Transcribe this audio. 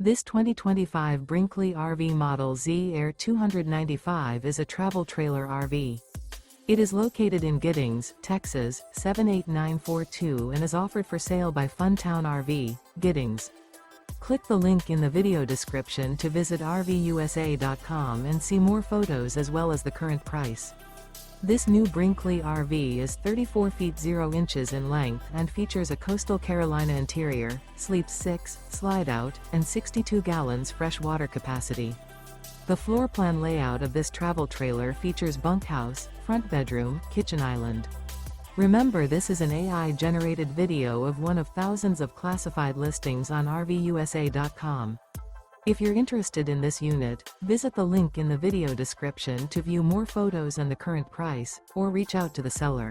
This 2025 Brinkley RV Model Z Air 295 is a travel trailer RV. It is located in Giddings, Texas, 78942 and is offered for sale by Funtown RV, Giddings. Click the link in the video description to visit RVUSA.com and see more photos as well as the current price. This new Brinkley RV is 34 feet 0 inches in length and features a Coastal Carolina interior, sleeps 6, slide-out, and 62 gallons fresh water capacity. The floor plan layout of this travel trailer features bunkhouse, front bedroom, kitchen island. Remember, this is an AI-generated video of one of thousands of classified listings on RVUSA.com. If you're interested in this unit, visit the link in the video description to view more photos and the current price, or reach out to the seller.